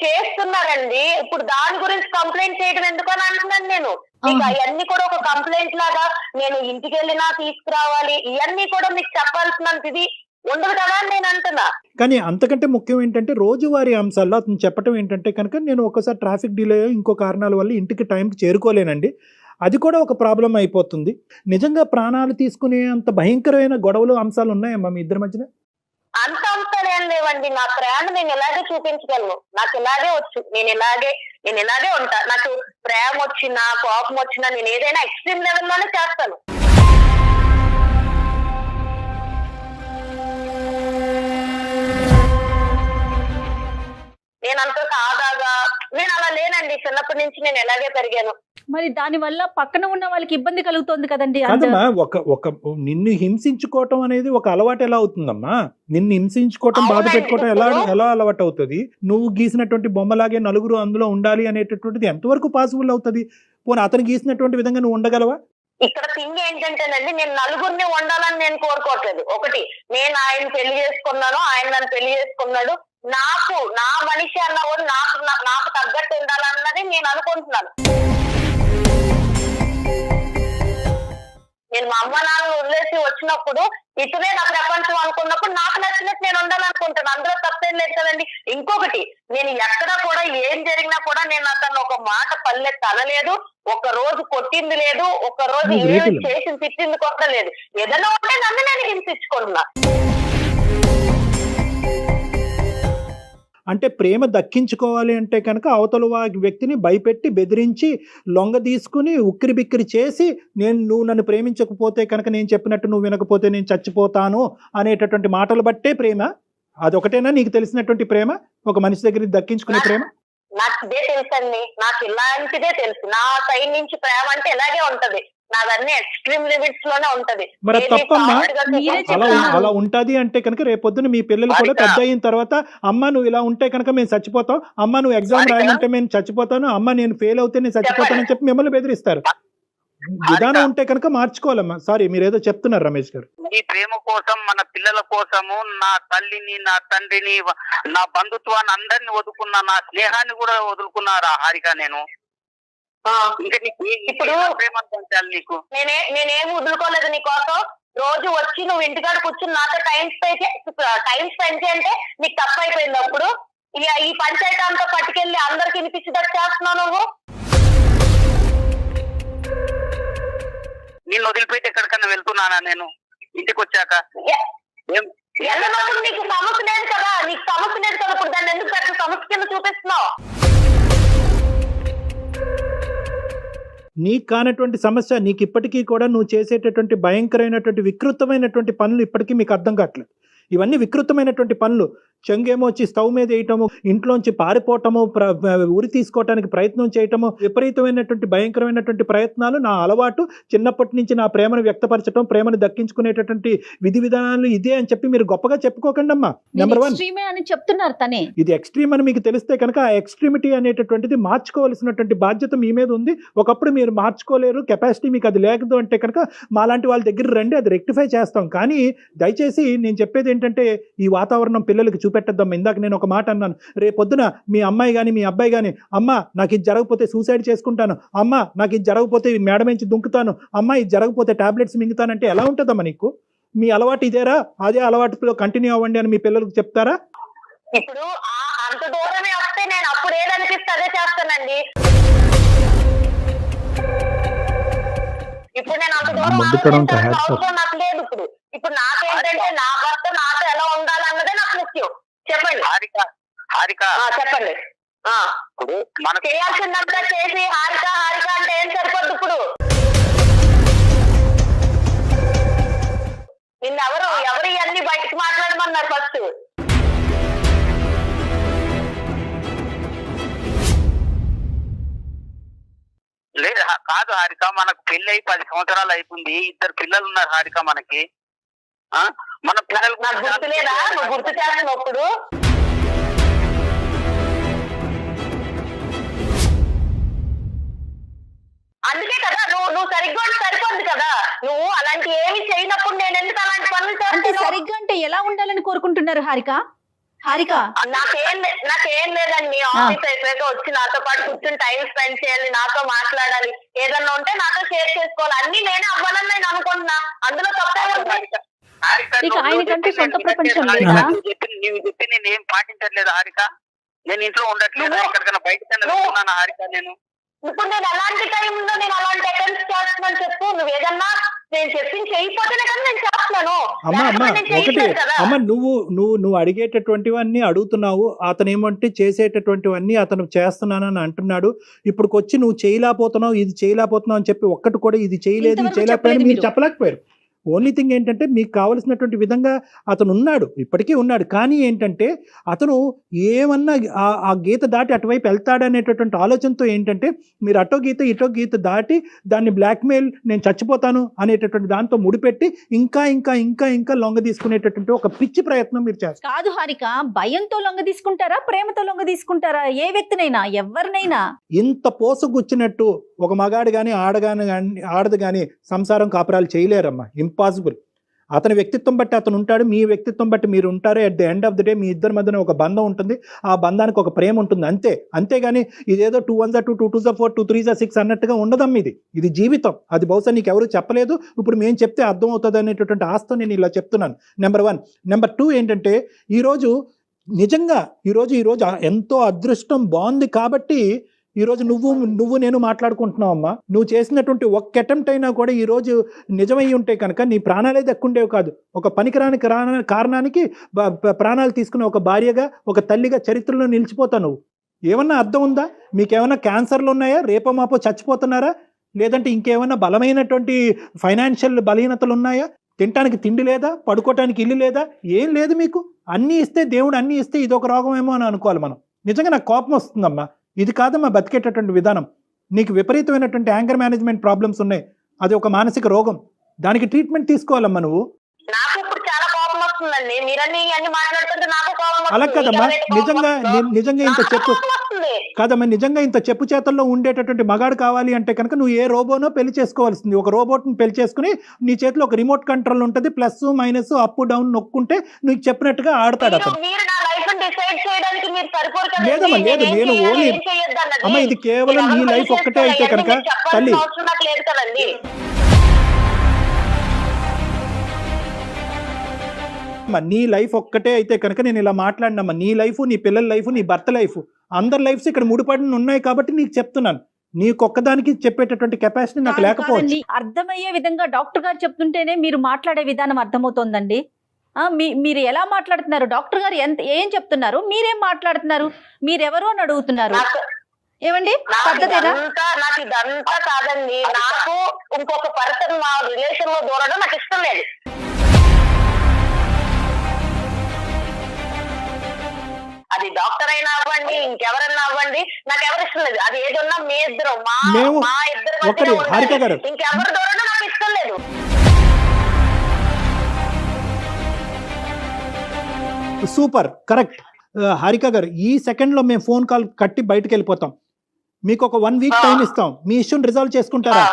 [SPEAKER 5] చేస్తున్నారండి. ఇప్పుడు దాని గురించి కంప్లైంట్ చేయడం ఎందుకు అని అంటున్నాను నేను. మీకు అవన్నీ కూడా ఒక కంప్లైంట్ లాగా నేను ఇంటికి వెళ్ళినా తీసుకురావాలి, ఇవన్నీ కూడా మీకు చెప్పాల్సినంత ఇది ఉండదు కదా అని నేను అంటున్నా.
[SPEAKER 3] కానీ అంతకంటే ముఖ్యం ఏంటంటే రోజువారీ అంశాల్లో అతను చెప్పడం ఏంటంటే కనుక, నేను ఒకసారి ట్రాఫిక్ డిలే ఇంకో కారణాల వల్ల ఇంటికి టైంకి చేరుకోలేనండి, అది కూడా ఒక ప్రాబ్లం అయిపోతుంది. నిజంగా ప్రాణాలు తీసుకునే అంత భయంకరమైన గొడవలు అంశాలు ఉన్నాయమ్మా మీ ఇద్దరి మధ్యన?
[SPEAKER 5] అంత అంశాలు ఏం లేవండి, నా ప్రేమ నేను ఇలాగే చూపించగలను, నాకు ఇలాగే వచ్చు, నేను ఇలాగే ఉంటా, నాకు ప్రేమ వచ్చినా కోపం వచ్చినా నేను ఏదైనా ఎక్స్ట్రీమ్ లెవెల్లోనే చేస్తాను. నేనంత సాదాగా నేను అలా లేనండి, చిన్నప్పటి నుంచి నేను ఎలాగే పెరిగాను.
[SPEAKER 2] మరి దాని వల్ల పక్కన ఉన్న వాళ్ళకి ఇబ్బంది కలుగుతుంది కదండి.
[SPEAKER 3] కాదమ్మా, ఒక నిన్ను హింసించుకోవటం అనేది ఒక అలవాటు ఎలా అవుతుందమ్మా? నిన్ను హింసించుకోవటం, బాధ పెట్టుకోవటం ఎలా అలవాటు అవుతుంది? నువ్వు గీసినటువంటి బొమ్మలాగే నలుగురు అందులో ఉండాలి అనేటటువంటిది ఎంతవరకు పాసిబుల్ అవుతుంది? పోనీ అతను గీసినటువంటి విధంగా నువ్వు ఉండగలవా?
[SPEAKER 5] ఇక్కడ థింగ్ ఏంటంటేనండి, నేను నలుగురిని ఉండాలని నేను కోరుకోవట్లేదు. ఒకటి, నేను ఆయన పెళ్లి చేసుకున్నాను, ఆయన నన్ను పెళ్లి చేసుకున్నాడు, నాకు నా మనిషి అన్నవాడు నాకు తగ్గట్టు ఉండాలన్నది నేను అనుకుంటున్నాను. నేను మా అమ్మ నాన్న వదిలేసి వచ్చినప్పుడు ఇటువే నా ప్రపంచం అనుకున్నప్పుడు నాకు నచ్చినట్టు నేను ఉండాలనుకుంటాను, అందులో తప్పేం లేదు కదండి. ఇంకొకటి, నేను ఎక్కడా కూడా ఏం జరిగినా కూడా నేను అతను ఒక మాట పల్లెత్తి అనలేదు, ఒక రోజు కొట్టింది లేదు, ఒక రోజు ఏమి చేసి తిట్టింది కూడా లేదు. ఏదైనా ఉంటే నన్ను నేను హింసించుకుంటున్నా.
[SPEAKER 3] అంటే ప్రేమ దక్కించుకోవాలి అంటే కనుక అవతల వ్యక్తిని భయపెట్టి బెదిరించి లొంగ తీసుకుని ఉక్కిరి బిక్కిరి చేసి, నువ్వు నన్ను ప్రేమించకపోతే కనుక నేను చెప్పినట్టు నువ్వు వినకపోతే నేను చచ్చిపోతాను అనేటటువంటి మాటలు బట్టే ప్రేమ? అదొకటేనా నీకు తెలిసినటువంటి ప్రేమ, ఒక మనిషి దగ్గర దక్కించుకునే ప్రేమ?
[SPEAKER 5] నాకు ఇదే తెలుసండి, నాకు ఇలాంటిదే తెలుసు. నా సైడ్ నుంచి ప్రేమ అంటే ఇలాగే ఉంటది, నాదన్నీ ఎక్స్ట్రీమ్ లిమిట్స్ లోనే ఉంటది.
[SPEAKER 3] మరి తప్పమ్మా, అలా ఉంటది అంటే కనుక రేపొద్దున మీ పిల్లలు కూడా పెద్ద అయిన తర్వాత, అమ్మ నువ్వు ఇలా ఉంటే కనుక మేము చచ్చిపోతాం, అమ్మ నువ్వు ఎగ్జామ్ రాయమంటే మేము చచ్చిపోతాను, అమ్మ నేను ఫెయిల్ అవుతే నేను చచ్చిపోతానని చెప్పి మిమ్మల్ని బెదిరిస్తారు. విధానం ఉంటే కనుక మార్చుకోవాలమ్మా. సారీ, మీరేదో చెప్తున్నారు రమేష్ గారు.
[SPEAKER 1] ఈ ప్రేమ కోసం, మన పిల్లల కోసము, నా తల్లిని, నా తండ్రిని, నా బంధుత్వాన్ని అందరిని వదులుకున్నా, నా స్నేహాన్ని కూడా వదులుకున్నారా హారిక? నేను ఇంకా ఇప్పుడు నీకు
[SPEAKER 5] నేనేం వదులుకోలేదు నీకోసం. రోజు వచ్చి నువ్వు ఇంటికాడ కూర్చుని నాతో టైం స్పెండ్ చేయంటే నీకు తప్పు అయిపోయింది. అప్పుడు ఈ పంచాయతీ అంతా పట్టుకెళ్ళి అందరికి వినిపించేటట్టు చేస్తున్నావు నువ్వు.
[SPEAKER 1] నిన్ను వదిలిపెట్టి ఎక్కడికన్నా వెళ్తున్నానా నేను ఇంటికి వచ్చాక?
[SPEAKER 5] వెళ్ళినప్పుడు నీకు సమస్య లేదు కదా, కింద చూపిస్తున్నావు.
[SPEAKER 3] నీకు కానటువంటి సమస్య నీకు ఇప్పటికీ కూడా నువ్వు చేసేటటువంటి భయంకరమైనటువంటి వికృతమైనటువంటి పనులు ఇప్పటికీ మీకు అర్థం కావట్లేదు. ఇవన్నీ వికృతమైనటువంటి పనులు. చెంగేమో వచ్చి స్టవ్ మీద వేయటము, ఇంట్లోంచి పారిపోవటము, ఉరి తీసుకోవటానికి ప్రయత్నం చేయటము, విపరీతమైనటువంటి భయంకరమైనటువంటి ప్రయత్నాలు. నా అలవాటు చిన్నప్పటి నుంచి నా ప్రేమను వ్యక్తపరచడం, ప్రేమను దక్కించుకునేటటువంటి విధి విధానాలు ఇదే అని చెప్పి మీరు గొప్పగా చెప్పుకోకండి అమ్మా. నెంబర్ 1
[SPEAKER 2] అని చెప్తున్నారు తనే.
[SPEAKER 3] ఇది ఎక్స్ట్రీమ్ అని మీకు తెలిస్తే కనుక ఆ ఎక్స్ట్రీమిటీ అనేటటువంటిది మార్చుకోవాల్సినటువంటి బాధ్యత మీ మీద ఉంది. ఒకప్పుడు మీరు మార్చుకోలేరు, కెపాసిటీ మీకు అది లేదు అంటే కనుక మాలాంటి వాళ్ళ దగ్గర రండి, అది రెక్టిఫై చేస్తాం. కానీ దయచేసి నేను చెప్పేది ఏంటంటే ఈ వాతావరణం పిల్లలకి చూపెట్టద్దాం. ఇందాక నేను ఒక మాట అన్నాను, రేపొద్దున మీ అమ్మాయి కానీ మీ అబ్బాయి కానీ అమ్మ నాకు ఇది జరగకపోతే సూసైడ్ చేసుకుంటాను, అమ్మ నాకు ఇది జరగకపోతే మేడ నుంచి దుంకుతాను, అమ్మ ఇది జరగకపోతే టాబ్లెట్స్ మింగుతానంటే ఎలా ఉంటుందమ్మా నీకు? మీ అలవాటు ఇదేరా, అదే అలవాటులో కంటిన్యూ అవ్వండి అని మీ పిల్లలకు చెప్తారా?
[SPEAKER 5] ఇప్పుడు అంత దూరమే వస్తే నేను అప్పుడు ఏదనిపిస్తే అదే చేస్తానండి. ఇప్పుడు నేను అంత దూరం అవసరం నాకు లేదు. ఇప్పుడు నాకేంటంటే నా భర్త నాతో ఎలా ఉండాలన్నదే నాకు ముఖ్యం. చెప్పండి
[SPEAKER 1] హారిక
[SPEAKER 5] చెప్పండి. చేయాల్సిందంతా చేసి హారిక హారిక అంటే ఏం సరిపోద్దు. ఇప్పుడు నిన్నెవరు ఇవన్నీ బయటకు మాట్లాడమన్నారు ఫస్ట్?
[SPEAKER 1] లేదు కాదు హారిక, మనకు పెళ్లి అయి 10 సంవత్సరాలు అయిపోయింది, 2 పిల్లలు ఉన్నారు హారిక మనకి. మన పిల్లలు
[SPEAKER 5] గుర్తులేదా? నువ్వు గుర్తు చేస్తున్నప్పుడు అందుకే కదా నువ్వు సరిగ్గా సరిపోద్ది కదా. నువ్వు అలాంటి ఏమి చేయనప్పుడు నేను ఎందుకు అలాంటి పనులు చేస్తాను?
[SPEAKER 2] సరిగ్గా అంటే ఎలా ఉండాలని కోరుకుంటున్నారు హారిక?
[SPEAKER 5] నాకేం లేదండి. ఆఫీస్ అయిపోయాక వచ్చి నాతో పాటు కూర్చొని టైం స్పెండ్ చేయాలి, నాతో మాట్లాడాలి, ఏదన్నా ఉంటే నాతో షేర్ చేసుకోవాలి. అన్ని నేనే అవ్వాలని నేను అనుకుంటున్నా. అందులో తప్పే ఉంది.
[SPEAKER 1] నీవు చెప్పి నేను ఏం పాటించట్లేదు హారిక. నేను ఇంట్లో ఉండట్లేదు, ఎక్కడికైనా బయటకు వెళ్తున్నాను హారిక.
[SPEAKER 5] ఇప్పుడు నేను ఎలాంటి టైంలో నేను అలాంటి అటెంప్ట్స్ చేస్తున్నాను చెప్పు. నువ్వు ఏదన్నా నేను చెప్పింది చేయకపోతేనే కదా నేను చేస్తున్నాను.
[SPEAKER 3] అమ్మ నువ్వు అడిగేటటువంటివన్నీ అడుగుతున్నావు, అతను ఏమంటే చేసేటటువంటివన్నీ అతను చేస్తున్నానని అంటున్నాడు. ఇప్పుడుకొచ్చి నువ్వు చేయలేకపోతున్నావు, ఇది చేయలేకపోతున్నావు అని చెప్పి ఒక్కటి కూడా ఇది చేయలేదు చేయలేకపోయాను మీరు చెప్పలేకపోయారు. ఓన్లీ థింగ్ ఏంటంటే మీకు కావలసినటువంటి విధంగా అతను ఉన్నాడు, ఇప్పటికీ ఉన్నాడు. కానీ ఏంటంటే అతను ఏమన్నా ఆ గీత దాటి అటువైపు వెళ్తాడనేటటువంటి ఆలోచనతో ఏంటంటే మీరు అటో గీత దాటి దాన్ని బ్లాక్మెయిల్, నేను చచ్చిపోతాను అనేటటువంటి దాంతో ముడిపెట్టి ఇంకా ఇంకా ఇంకా ఇంకా లొంగ తీసుకునేటటువంటి ఒక పిచ్చి ప్రయత్నం మీరు చేస్తారు.
[SPEAKER 2] కాదు హారిక, భయంతో లొంగ తీసుకుంటారా, ప్రేమతో లొంగ తీసుకుంటారా? ఏ వ్యక్తినైనా ఎవరినైనా
[SPEAKER 3] ఇంత పోసగుచ్చినట్టు ఒక మగాడు కానీ ఆడదు కానీ సంసారం కాపురాలు చేయలేరమ్మా. ఇంపాసిబుల్. అతని వ్యక్తిత్వం బట్టి అతను ఉంటాడు, మీ వ్యక్తిత్వం బట్టి మీరు ఉంటారు. At the end of the day మీ ఇద్దరి మధ్యన ఒక బంధం ఉంటుంది, ఆ బంధానికి ఒక ప్రేమ ఉంటుంది, అంతేగాని ఇదేదో 2 1 2 2 2 4 2 3 6 అన్నట్టుగా ఉండదమ్మ. ఇది జీవితం. అది బహుశా నీకు ఎవరు చెప్పలేదు, ఇప్పుడు మేము చెప్తే అర్థం అవుతుంది అనేటటువంటి ఆస్తో నేను ఇలా చెప్తున్నాను. నెంబర్ 1. నెంబర్ 2 ఏంటంటే ఈరోజు నిజంగా ఈరోజు ఎంతో అదృష్టం బాగుంది కాబట్టి ఈరోజు నువ్వు నేను మాట్లాడుకుంటున్నావు అమ్మా. నువ్వు చేసినటువంటి ఒక్క అటెంప్ట్ అయినా కూడా ఈరోజు నిజమై ఉంటే కనుక నీ ప్రాణాలే దక్కుండేవి కాదు. ఒక పనికిరాని కారణానికి ప్రాణాలు తీసుకున్న ఒక భార్యగా, ఒక తల్లిగా చరిత్రలో నిలిచిపోతావు నువ్వు. ఏమన్నా అర్థం ఉందా? మీకేమన్నా క్యాన్సర్లు ఉన్నాయా? రేపో మాపో చచ్చిపోతున్నారా? లేదంటే ఇంకేమన్నా బలమైనటువంటి ఫైనాన్షియల్ బలహీనతలు ఉన్నాయా? తినటానికి తిండి లేదా? పడుకోవటానికి ఇల్లు లేదా? ఏం లేదు మీకు. అన్నీ ఇస్తే దేవుడు అన్నీ ఇస్తే ఇదొక రోగం ఏమో అని అనుకోవాలి మనం. నిజంగా నాకు కోపం వస్తుందమ్మా. ఇది కాదమ్మా బతికేటటువంటి విధానం. నీకు విపరీతమైనటువంటి యాంగర్ మేనేజ్మెంట్ ప్రాబ్లమ్స్ ఉన్నాయి, అది ఒక మానసిక రోగం. దానికి ట్రీట్మెంట్ తీసుకోవాలమ్మా నువ్వు.
[SPEAKER 5] నాకు ఇప్పుడు చాలా కోపం వస్తుందండి, మీరన్నీ అన్ని మాట్లాడుతుంటే నాకు కోపం.
[SPEAKER 3] అలా కదమ్మా, నిజంగా ఇంత చెప్పు కాదమ్మా, నిజంగా ఇంత చెప్పు చేతల్లో ఉండేటటువంటి మగాడు కావాలి అంటే కనుక నువ్వు ఏ రోబోనో పెళ్లి చేసుకోవాల్సింది. ఒక రోబోట్ని పెళ్లి చేసుకుని నీ చేతిలో ఒక రిమోట్ కంట్రోల్ ఉంటుంది, ప్లస్ మైనస్ అప్ డౌన్ నొక్కుంటే నువ్వు చెప్పినట్టుగా ఆడతాడు అతను. లేదమ్మా, లేదు, నేను ఓన్లీ అమ్మ ఇది కేవలం నీ లైఫ్ ఒక్కటే అయితే కనుక తల్లి నీ లైఫ్ ఒక్కటే అయితే కనుక నేను ఇలా మాట్లాడినమ్మా. నీ లైఫ్, నీ పిల్లల లైఫ్, నీ భర్త లైఫ్, అందరి లైఫ్స్ ఇక్కడ ముడిపడి ఉన్నాయి కాబట్టి నీకు చెప్తున్నాను. నీకొక్కదానికి చెప్పేటటువంటి కెపాసిటీ నాకు లేకపోవచ్చు.
[SPEAKER 2] అర్థమయ్యే విధంగా డాక్టర్ గారు చెప్తుంటేనే మీరు మాట్లాడే విధానం అర్థమవుతోందండి. మీరు ఎలా మాట్లాడుతున్నారు? డాక్టర్ గారు ఏం చెప్తున్నారు, మీరేం మాట్లాడుతున్నారు? మీరెవరు అని అడుగుతున్నారు. ఏమండి పద్ధతేనా?
[SPEAKER 5] నాకు ఇదంతా కాదండి. నాకు ఇంకొక పర్సన్ మా రిలేషన్ లో దూరడం నాకు ఇష్టం లేదు. అది డాక్టర్ అయినా అవ్వండి, ఇంకెవరన్నా అవ్వండి, నాకు ఎవరు ఇష్టం లేదు. అది ఏదన్నా మీ ఇద్దరు మా ఇద్దరు ఇంకెవరు దూరడం నాకు ఇష్టం లేదు.
[SPEAKER 3] Super, correct. హారిక గారు, ఈ సెకండ్ లో మేము ఫోన్ కాల్ కట్టి బయటకు వెళ్ళిపోతాం. మీకు ఒక 1 వీక్ టైం ఇస్తాం. మీ ఇష్యూని రిజాల్వ్ చేసుకుంటారా?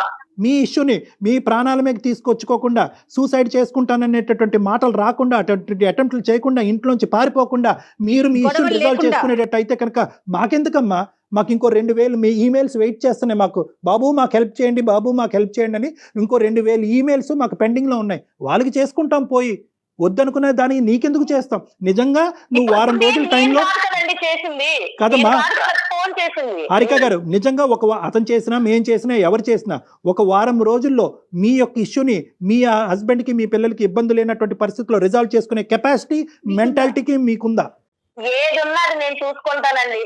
[SPEAKER 3] మీ ఇష్యూని మీ ప్రాణాల మీద తీసుకొచ్చుకోకుండా, సూసైడ్ చేసుకుంటాననేటటువంటి మాటలు రాకుండా, అటువంటి అటెంప్ట్లు చేయకుండా, ఇంట్లోంచి పారిపోకుండా మీరు మీ ఇష్యూని రిజాల్వ్ చేసుకునేటట్టు అయితే కనుక మాకెందుకమ్మా, మాకు ఇంకో 2000 మీ ఈమెయిల్స్ వెయిట్ చేస్తున్నాయి. మాకు బాబు మాకు హెల్ప్ చేయండి, బాబు మాకు హెల్ప్ చేయండి అని ఇంకో 2000 ఈమెయిల్స్ మాకు పెండింగ్లో ఉన్నాయి. వాళ్ళకి చేసుకుంటాం. పోయి వద్దనుకునే దానికి నీకెందుకు చేస్తాం? నిజంగా నువ్వు వారం రోజుల టైంలో కదమ్మా హారిక గారు, నిజంగా అతను చేసినా మేం చేసినా ఎవరు చేసినా ఒక వారం రోజుల్లో మీ యొక్క ఇష్యూని మీ హస్బెండ్కి మీ పిల్లలకి ఇబ్బంది లేనటువంటి పరిస్థితుల్లో రిజాల్వ్ చేసుకునే కెపాసిటీ మెంటాలిటీకి మీకుందా?
[SPEAKER 5] ఏది ఉన్నది నేను చూసుకుంటానండి.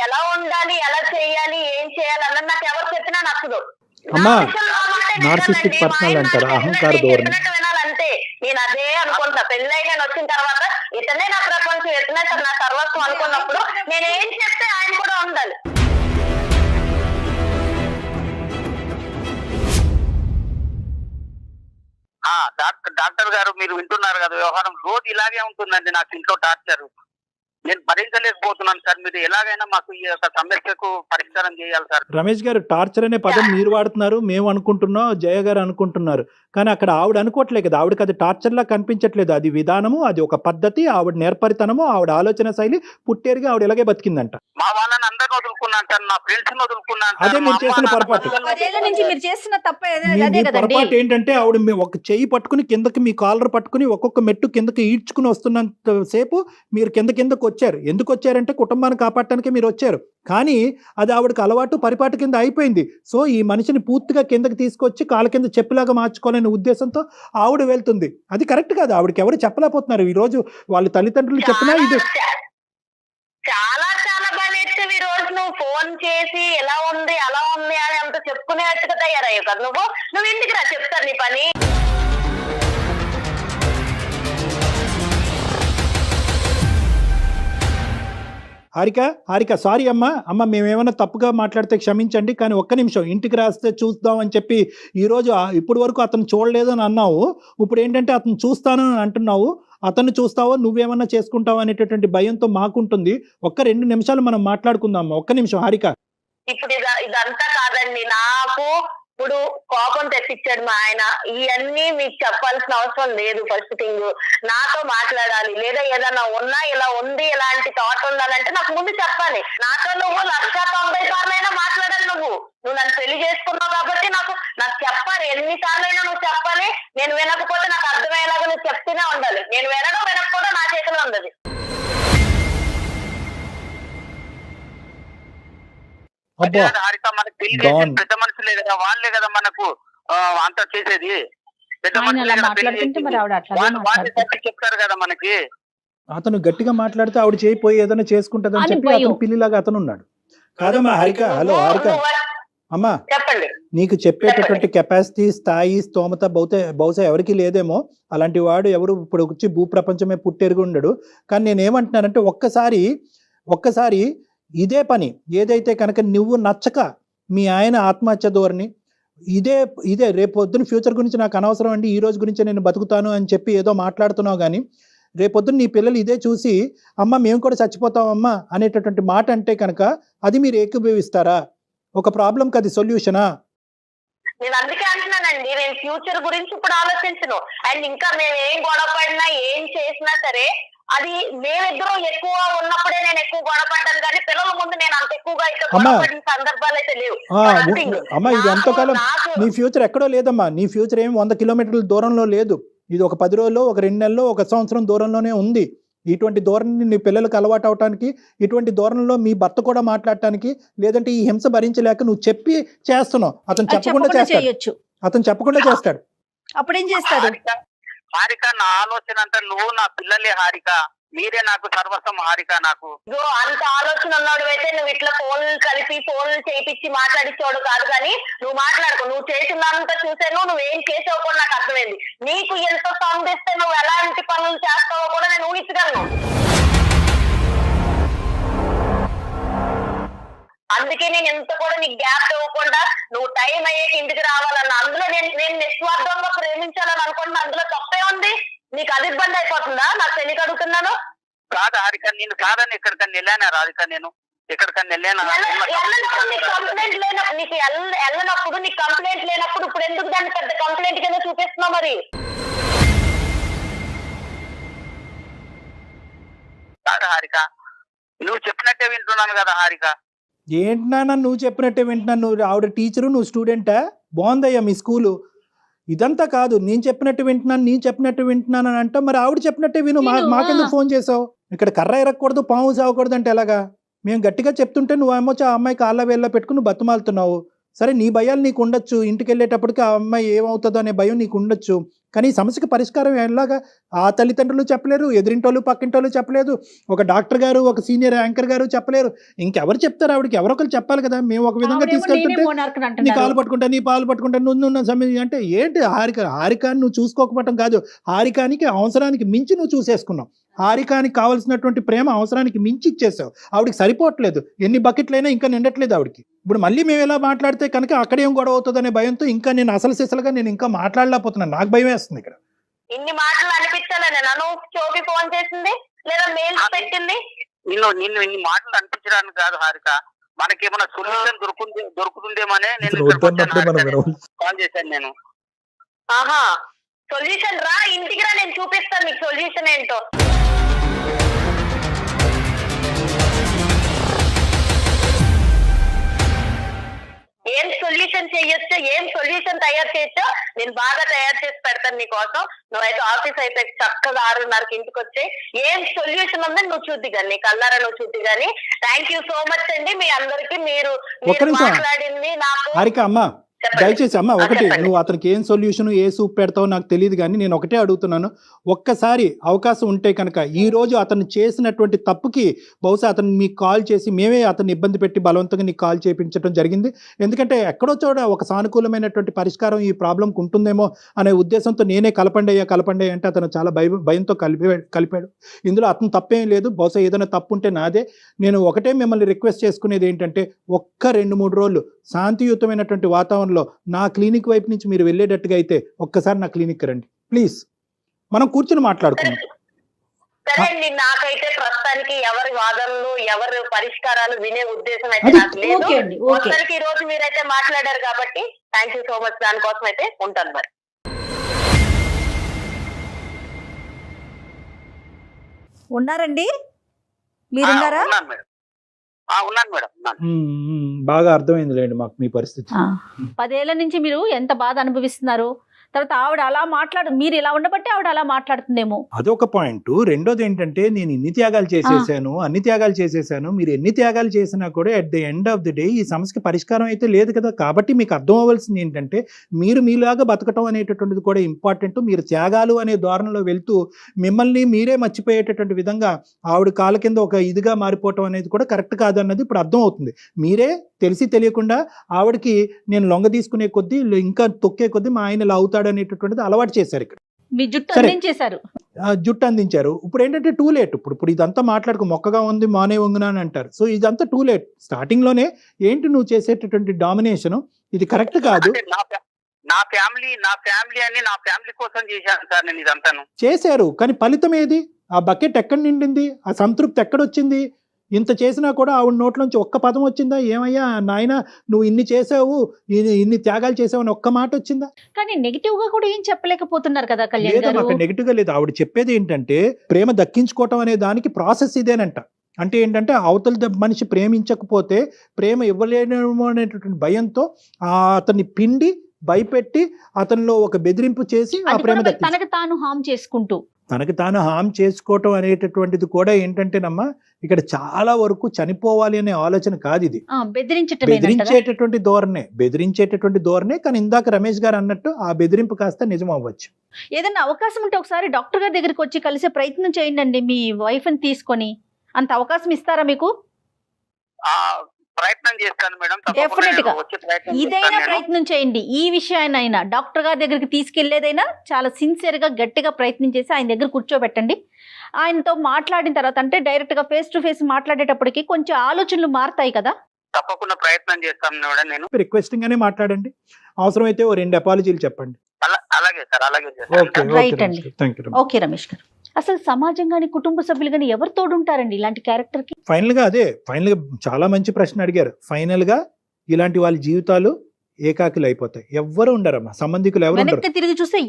[SPEAKER 5] ఎలా ఉండాలి, ఎలా చేయాలి, ఏం చేయాలి అన్నది నాకు ఎవరు చెప్పినా నచ్చదు.
[SPEAKER 3] అమ్మా నార్సిస్టిక్ పర్సనల్ అంటారు, అహంకార ధోరణి.
[SPEAKER 5] వినాలంటే నేను అదే అనుకుంటా. పెళ్ళై నేను వచ్చిన తర్వాత ఇతనే నా ప్రపంచం, ఇతనే నా సర్వస్వం అనుకున్నప్పుడు నేను ఏం చెప్తే ఆయన కూడా ఉండాలి.
[SPEAKER 1] డాక్టర్ గారు, మీరు వింటున్నారు కదా వ్యవహారం. రోజు ఇలాగే ఉంటుందండి నాకు ఇంట్లో టార్చర్. నేను భరించలేకపోతున్నాను సార్. మీరు ఎలాగైనా మాకు ఈ యొక్క సమస్యకు పరిష్కారం చేయాలి సార్.
[SPEAKER 3] రమేష్ గారు, టార్చర్ అనే పదం మీరు వాడుతున్నారు, మేము అనుకుంటున్నాం, జయ గారు అనుకుంటున్నారు. కానీ అక్కడ ఆవిడ అనుకోవట్లేదు కదా. ఆవిడకి అది టార్చర్ లా కనిపించట్లేదు. అది విధానము, అది ఒక పద్ధతి, ఆవిడ నేర్పరితనము, ఆవిడ ఆలోచన శైలి. పుట్టేరుగా ఆవిడ ఇలాగే బతికిందంట.
[SPEAKER 1] మా వాళ్ళని అందరిని వదులుకున్నాను సార్, నా ఫ్రెండ్స్ ని వదులుకున్నాను.
[SPEAKER 3] అదే మీరు చేసిన పొరపాటు. పొరపాటు ఏంటంటే ఆవిడ ఒక చెయ్యి పట్టుకుని కిందకి, మీ కాలర్ పట్టుకుని ఒక్కొక్క మెట్టు కిందకి ఈడ్చుకుని వస్తున్నంత సేపు మీరు కిందకు వచ్చారు. ఎందుకు వచ్చారంటే కుటుంబాన్ని కాపాడటానికి మీరు వచ్చారు. కానీ అది ఆవిడకి అలవాటు, పరిపాటు కింద అయిపోయింది. సో ఈ మనిషిని పూర్తిగా కిందకి తీసుకొచ్చి కాళ్ళ కింద చెప్పులాగా మార్చుకోవాలనే ఉద్దేశంతో ఆవిడ వెళ్తుంది. అది కరెక్ట్ కాదు. ఆవిడకి ఎవరు చెప్పలేకపోతున్నారు. ఈ రోజు వాళ్ళ తల్లిదండ్రులు చెప్పినా ఇది
[SPEAKER 5] చాలా చాలా బాగా నేర్చుకుని ఈ రోజు నువ్వు ఫోన్ చేసి ఎలా ఉంది అలా ఉంది అని అంత చెప్పుకునేట్టుగా తయారయ్యావు కదా. నువ్వు ఇంటికి రా, చెప్తాను నీ పని.
[SPEAKER 3] హారిక సారీ అమ్మ మేమేమైనా తప్పుగా మాట్లాడితే క్షమించండి. కానీ ఒక్క నిమిషం, ఇంటికి రాస్తే చూద్దాం అని చెప్పి ఈరోజు ఇప్పటి వరకు అతను చూడలేదు అని అన్నావు. ఇప్పుడు ఏంటంటే అతను చూస్తాను అని అంటున్నావు. అతను చూస్తావో నువ్వేమన్నా చేసుకుంటావు అనేటటువంటి భయంతో మాకుంటుంది. ఒక్క 2 నిమిషాలు మనం మాట్లాడుకుందాం. ఒక్క నిమిషం హారిక.
[SPEAKER 5] ఇప్పుడు ఇదంతా కాదండి, నాకు ఇప్పుడు కోపం తెప్పించాడు మా ఆయన. ఇవన్నీ మీకు చెప్పాల్సిన అవసరం లేదు. ఫస్ట్ థింగ్ నాతో మాట్లాడాలి, లేదా ఏదైనా ఉన్నా ఇలా ఉంది ఇలాంటి థాట్ ఉండాలంటే నాకు ముందు చెప్పాలి. నాతో నువ్వు 190 సార్లైనా మాట్లాడాలి. నువ్వు నన్ను పెళ్లి చేసుకున్నావు కాబట్టి నాకు చెప్పాలి. ఎన్నిసార్లైనా నువ్వు చెప్పాలి. నేను వినకపోతే నాకు అర్థమయ్యేలాగా నువ్వు చెప్తూనే ఉండాలి. నేను వినకపోతే నా చేతిలో ఉండదు.
[SPEAKER 1] పెద్ద మనుషులే కదా, వాళ్ళే కదా మనకు అంత చేసేది. పెద్ద చెప్తారు కదా మనకి.
[SPEAKER 3] అతను గట్టిగా మాట్లాడితే ఆవిడ చేయిపోయి ఏదైనా చేసుకుంటదని చెప్పి అతను పిల్లిలాగా అతను ఉన్నాడు. కాదమ్మా హారిక, హలో హారిక అమ్మా, నీకు చెప్పేటటువంటి కెపాసిటీ, స్థాయి, స్తోమత బహుశా ఎవరికి లేదేమో. అలాంటి వాడు ఎవరు ఇప్పుడు వచ్చి భూప్రపంచమే పుట్టెరుగు ఉండడు. కానీ నేనేమంటున్నానంటే ఒక్కసారి ఇదే పని ఏదైతే కనుక నువ్వు నచ్చక మీ ఆయన ఆత్మహత్య ధోరణి ఇదే రేపు పొద్దున ఫ్యూచర్ గురించి నాకు అనవసరం అండి, ఈ రోజు గురించి నేను బతుకుతాను అని చెప్పి ఏదో మాట్లాడుతున్నావు. కానీ రేపొద్దున నీ పిల్లలు ఇదే చూసి అమ్మ మేము కూడా చచ్చిపోతామమ్మా అనేటటువంటి మాట అంటే కనుక అది మీరు ఏకీభవిస్తారా? ఒక ప్రాబ్లంకి అది సొల్యూషనా?
[SPEAKER 5] నేను అందుకే అంటున్నానండి, నేను ఫ్యూచర్ గురించి ఇప్పుడు ఆలోచించను. అండ్ ఇంకా మేము ఏం గొడవ పడినా ఏం చేసినా సరే అది మేమిద్దరం ఎక్కువ ఉన్నప్పుడే నేను ఎక్కువ గొడవపడ్డాను. కానీ పిల్లల ముందు నేను అంత ఎక్కువగా అయితే గొడవపడిన సందర్భాలు అయితే లేవు.
[SPEAKER 3] అమ్మా ఇది ఎంతకాలం నీ ఫ్యూచర్ ఎక్కడో లేదమ్మా. నీ ఫ్యూచర్ ఏమి 100 కిలోమీటర్ల దూరంలో లేదు. ఇది ఒక 10 రోజుల్లో, ఒక 2 నెలల్లో, ఒక సంవత్సరం దూరంలోనే ఉంది. ఇటువంటి ధోరణి నీ పిల్లలకు అలవాటు అవటానికి, ఇటువంటి ధోరణిలో మీ భర్త కూడా మాట్లాడటానికి, లేదంటే ఈ హింస భరించలేక నువ్వు చెప్పి చేస్తున్నావు. అతను చెప్పకుండా చేస్తాడు.
[SPEAKER 2] చేయొచ్చు.
[SPEAKER 3] అతను చెప్పకుండా చేస్తాడు.
[SPEAKER 2] అప్పుడేం చేస్తాడు?
[SPEAKER 1] హారిక, నా ఆలోచన అంతా నువ్వు నా పిల్లలే హారిక, మీరే నాకు సర్వస్వం హారిక. నాకు
[SPEAKER 5] అంత ఆలోచన ఉన్నాడు అయితే నువ్వు ఇట్లా ఫోన్లు కలిపి ఫోన్లు చేయించి మాట్లాడించోడు కాదు. కానీ నువ్వు మాట్లాడుకో, నువ్వు చేసినంత చూసాను, నువ్వేం చేసావు కూడా నాకు అర్థమైంది. నీకు ఎంత సౌండ్ ఇస్తే నువ్వు ఎలాంటి పనులు చేస్తావో కూడా నేను ఊహించగలను. అందుకే నేను ఎంత కూడా నీకు గ్యాప్ ఇవ్వకుండా నువ్వు టైం అయ్యేకి ఇంటికి రావాలన్న, అందులో నేను నిస్వార్థంగా ప్రేమించాలని అనుకుంటున్నా. అందులో తప్పే ఉంది? నీకు అది ఇబ్బంది అయిపోతుందా? నాకు తెలియక అడుగుతున్నాను.
[SPEAKER 1] కాదు హారిక, నేను కాదని ఎక్కడికన్నా వెళ్ళానా రాధిక? నేను ఎక్కడికన్నా వెళ్ళానా?
[SPEAKER 5] కంప్లైంట్ లేనప్పుడు నీకు వెళ్ళనప్పుడు, నీకు కంప్లైంట్ లేనప్పుడు ఇప్పుడు ఎందుకు దాన్ని పెద్ద కంప్లైంట్ కింద చూపిస్తున్నావు? మరి
[SPEAKER 1] కాదు హారిక, నువ్వు చెప్పినట్టే వింటున్నాను కదా హారిక.
[SPEAKER 3] ఏంటి నాన్న నువ్వు చెప్పినట్టే వింటున్నాను? నువ్వు ఆవిడ టీచరు, నువ్వు స్టూడెంటా? బాగుందయ్యా మీ స్కూలు. ఇదంతా కాదు, నేను చెప్పినట్టు వింటున్నాను అని అంటే మరి ఆవిడ చెప్పినట్టే విను. మాకెందుకు ఫోన్ చేసావు? ఇక్కడ కర్ర ఎరగకూడదు, పాము సాగకూడదు అంటే ఎలాగా? మేము గట్టిగా చెప్తుంటే నువ్వేమో ఆ అమ్మాయి కాళ్ళ వేళ్ళ పెట్టుకుని నువ్వు బతుమాలుతున్నావు. సరే, నీ భయాలు నీకు ఉండొచ్చు, ఇంటికి వెళ్ళేటప్పటికి ఆ అమ్మాయి ఏమవుతుందో అనే భయం నీకు ఉండొచ్చు. కానీ ఈ సమస్యకి పరిష్కారం ఎలాగా? ఆ తల్లిదండ్రులు చెప్పలేరు, ఎదిరింటోళ్ళు పక్కింటోళ్ళు చెప్పలేదు, ఒక డాక్టర్ గారు, ఒక సీనియర్ యాంకర్ గారు చెప్పలేరు. ఇంకెవరు చెప్తారు? ఆవిడకి ఎవరొకరు చెప్పాలి కదా. మేము ఒక విధంగా తీసుకెళ్తుంటే నీ కాలు పట్టుకుంటా, నీ పాలు పట్టుకుంటా, నువ్వు సమయం అంటే ఏంటి? హారికాని నువ్వు చూసుకోకపోవటం కాదు, హారికానికి అవసరానికి మించి నువ్వు చూసేసుకున్నావు. హారికానికి కావాల్సినటువంటి ప్రేమ అవసరానికి మించి ఇచ్చేసావు. ఆవిడకి సరిపోవట్లేదు, ఎన్ని బకెట్లైనా ఇంకా నిండట్లేదు ఆవిడకి. ఇప్పుడు మళ్ళీ మేము ఎలా మాట్లాడితే కనుక అక్కడేం గొడవ అవుతుందనే భయంతో ఇంకా నేను అసలు సిసలుగా నేను ఇంకా మాట్లాడలేకపోతున్నాను. నాకు భయం వేస్తుంది ఇక్కడ.
[SPEAKER 5] ఇన్ని మాటలు అనిపించాలని నన్ను చోపి ఫోన్ చేసింది లేదా మెయిల్ పెట్టింది?
[SPEAKER 1] నిన్ను ఇన్ని మాటలు అనిపించడానికి కాదు హారిక, మనకేమైనా సొల్యూషన్ దొరుకుతుందేమనే నేను కాల్ చేశాను. నేను
[SPEAKER 5] ఆహా, సొల్యూషన్ రా, ఇంటికి రా, నేను చూపిస్తాను నీకు సొల్యూషన్ ఏంటో. ఏం సొల్యూషన్ చేయొచ్చో, ఏం సొల్యూషన్ తయారు చేయొచ్చో నేను బాగా తయారు చేసి పెడతాను నీకోసం. నువ్వైతే ఆఫీస్ అయితే చక్కగా 6:30కి ఇంటికి వచ్చి ఏం సొల్యూషన్ ఉందని నువ్వు చూద్ది కానీ, నీ కల్లారా నువ్వు చూద్ది కానీ. థ్యాంక్ యూ సో మచ్ అండి మీ అందరికి. మీరు మాట్లాడింది నాకు
[SPEAKER 3] హారిక అమ్మా, దయచేసి అమ్మ ఒకటి, నువ్వు అతనికి ఏం సొల్యూషన్ ఏ సూప్ పెడతావో నాకు తెలియదు, కానీ నేను ఒకటే అడుగుతున్నాను, ఒక్కసారి అవకాశం ఉంటే కనుక ఈ రోజు అతను చేసినటువంటి తప్పుకి బహుశా అతను మీకు కాల్ చేసి మేమే అతన్ని ఇబ్బంది పెట్టి బలవంతంగా నీకు కాల్ చేయించడం జరిగింది. ఎందుకంటే ఎక్కడో చోట ఒక సానుకూలమైనటువంటి పరిష్కారం ఈ ప్రాబ్లంకి ఉంటుందేమో అనే ఉద్దేశంతో నేనే కలపండి అంటే అతను చాలా భయంతో కలిపాడు. ఇందులో అతను తప్పేం లేదు, బహుశా ఏదైనా తప్పు ఉంటే నాదే. నేను ఒకటే మిమ్మల్ని రిక్వెస్ట్ చేసుకునేది ఏంటంటే, ఒక్క 2-3 రోజులు శాంతియుతమైనటువంటి వాతావరణం నా క్లినిక్ వైపు నుంచి మీరు వెళ్ళేటట్టుగా అయితే ఒక్కసారి నా క్లినిక్ రండి ప్లీజ్, మనం కూర్చొని మాట్లాడుకుందాం.
[SPEAKER 5] సరే అండి, నాకైతే ప్రస్తుతానికి ఎవరి వాదనలు ఎవరి పరిష్కారాలు వినే ఉద్దేశం అయితే నాకు లేదు. ఒక్కరికి ఈ రోజు మీరైతే మాట్లాడారు కాబట్టి థ్యాంక్ యూ సో మచ్. దానికోసం అయితే ఉంటాను. మరి
[SPEAKER 2] ఉన్నారండి? మీరున్నారా?
[SPEAKER 1] ఉన్నాను మేడం.
[SPEAKER 3] బాగా అర్థమైంది లేండి మాకు మీ పరిస్థితి.
[SPEAKER 2] 10 ఏళ్ల నుంచి మీరు ఎంత బాధ అనుభవిస్తున్నారు. తర్వాత ఆవిడ అలా మీరు ఇలా ఉండబట్టి ఆవిడ అలా మాట్లాడుతుందేమో,
[SPEAKER 3] అదొక పాయింట్. రెండోది ఏంటంటే, నేను అన్ని త్యాగాలు చేసేసాను, మీరు ఎన్ని త్యాగాలు చేసినా కూడా at the end of the day ఈ సమస్యకి పరిష్కారం అయితే లేదు కదా. కాబట్టి మీకు అర్థం అవ్వాల్సింది ఏంటంటే, మీరు మీలాగా బతకటం అనేటటువంటిది కూడా ఇంపార్టెంట్. మీరు త్యాగాలు అనే ధోరణిలో వెళ్తూ మిమ్మల్ని మీరే మర్చిపోయేటటువంటి విధంగా ఆవిడ కాళ్ళ కింద ఒక ఇదిగా మారిపోవటం అనేది కూడా కరెక్ట్ కాదు అన్నది ఇప్పుడు అర్థం అవుతుంది. మీరే తెలిసి తెలియకుండా ఆవిడకి నేను లొంగ తీసుకునే కొద్దీ ఇంకా తొక్కే కొద్దీ మా ఆయన లావుతాడు అనేటటువంటిది అలవాటు చేశారు. ఇక్కడ
[SPEAKER 2] మీ జుట్టు అందించారు. ఇప్పుడు ఏంటంటే టూ లేట్. ఇప్పుడు ఇదంతా మాట్లాడుకో, మొక్కగా ఉంది మానే వంగునా అని అంటారు. సో ఇదంతా టూ లేట్. స్టార్టింగ్ లోనే ఏంటి నువ్వు చేసేటటువంటి డామినేషన్, ఇది కరెక్ట్ కాదు.
[SPEAKER 1] నా ఫ్యామిలీ అని నా ఫ్యామిలీ కోసం చేశాను సార్ నేను ఇదంతాను.
[SPEAKER 3] చేశారు, కానీ ఫలితం ఏది? ఆ బకెట్ ఎక్కడ నిండింది? ఆ సంతృప్తి ఎక్కడొచ్చింది? ఇంత చేసినా కూడా ఆవిడ నోట్లోంచి ఒక్క పదం వచ్చిందా? ఏమయ్యా నాయన నువ్వు ఇన్ని చేసావు, ఇన్ని త్యాగాలు చేసావు అని ఒక్క మాట వచ్చిందా?
[SPEAKER 2] కానీ నెగిటివ్ గా కూడా ఏం చెప్పలేకపోతున్నారు కదా కళ్యాణ్ గారు.
[SPEAKER 3] అక్కడ నెగిటివ్ గా లేదు. ఆవిడ చెప్పేది ఏంటంటే, ప్రేమ దక్కించుకోవటం అనే దానికి ప్రాసెస్ ఇదేనంట. అంటే ఏంటంటే, అవతల మనిషి ప్రేమించకపోతే ప్రేమ ఇవ్వలేనేమో అనేటటువంటి భయంతో అతన్ని పిండి భయపెట్టి అతనిలో ఒక బెదిరింపు చేసి ఆ ప్రేమ
[SPEAKER 2] తనకు తాను హామ్ చేసుకుంటూ
[SPEAKER 3] తనకి తాను హామ్ చేసుకోవటం అనేటటువంటిది కూడా ఏంటంటేనమ్మా ఇక్కడ చాలా వరకు చనిపోవాలి అనే ఆలోచన కాదు ఇది. బెదిరించేటటువంటి ధోరణే. కానీ ఇందాక రమేష్ గారు అన్నట్టు ఆ బెదిరింపు కాస్త నిజం అవ్వచ్చు.
[SPEAKER 2] ఏదైనా అవకాశం ఉంటే ఒకసారి డాక్టర్ గారి దగ్గరికి వచ్చి కలిసే ప్రయత్నం చేయండి మీ వైఫ్ ని తీసుకొని. అంత అవకాశం ఇస్తారా మీకు?
[SPEAKER 1] ప్రయత్నం చేస్తాను మేడం.
[SPEAKER 2] డెఫినెట్ గా ఇదైనా ప్రయత్నం చేయండి. ఈ విషయాన్నైనా డాక్టర్ గారి దగ్గరికి తీసుకెళ్లేదైనా చాలా సిన్సియర్ గా గట్టిగా ప్రయత్నం చేసి ఆయన దగ్గర కూర్చోబెట్టండి. ఆయనతో మాట్లాడిన తర్వాత అంటే డైరెక్ట్ గా ఫేస్ టు ఫేస్ మాట్లాడేటప్పటికి కొంచెం ఆలోచనలు మారుతాయి కదా.
[SPEAKER 1] తప్పకుండా ప్రయత్నం చేస్తాను మేడం. నేను
[SPEAKER 3] రిక్వెస్టింగ్ గానే మాట్లాడండి. అవసరమైతే ఓ 2 అపాలజీలు చెప్పండి.
[SPEAKER 1] అలాగే సార్, అలాగే
[SPEAKER 2] రైట్ అండి. ఓకే రమేష్ గారు, అసలు సమాజం గాని కుటుంబ సభ్యులు గాని ఎవరు తోడుంటారండి ఇలాంటి క్యారెక్టర్ కి?
[SPEAKER 3] ఫైనల్ గా చాలా మంచి ప్రశ్న అడిగారు. ఫైనల్ గా ఇలాంటి వాళ్ళ జీవితాలు ఏకాకిలు అయిపోతాయి. ఎవ్వరు ఉండరమ్మా, సంబంధికులు ఎవరు ఉండరు.
[SPEAKER 2] తిరిగి చూస్తే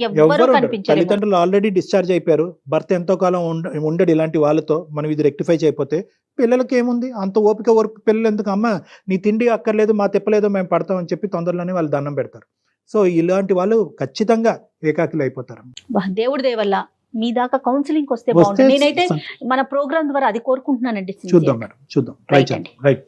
[SPEAKER 3] తల్లిదండ్రులు ఆల్రెడీ డిశ్చార్జ్ అయిపోయారు. భర్త ఎంతో కాలం ఉండడు. ఇలాంటి వాళ్ళతో మనం ఇది రెక్టిఫై చేయకపోతే పిల్లలకి ఏముంది అంత ఓపిక పిల్లలు ఎందుకు? అమ్మ నీ తిండి అక్కర్లేదు, మా తిప్పలేదు, మేము పడతామని చెప్పి తొందరలోనే వాళ్ళు దండం పెడతారు. సో ఇలాంటి వాళ్ళు ఖచ్చితంగా ఏకాకిలు అయిపోతారు.
[SPEAKER 2] దేవుడి దయ వల్ల మీ దాకా కౌన్సిలింగ్ వస్తే బాగుంటుంది. నేనైతే మన ప్రోగ్రామ్ ద్వారా అది కోరుకుంటున్నానండి.
[SPEAKER 3] చూద్దాం మేడం, చూద్దాం. రైట్.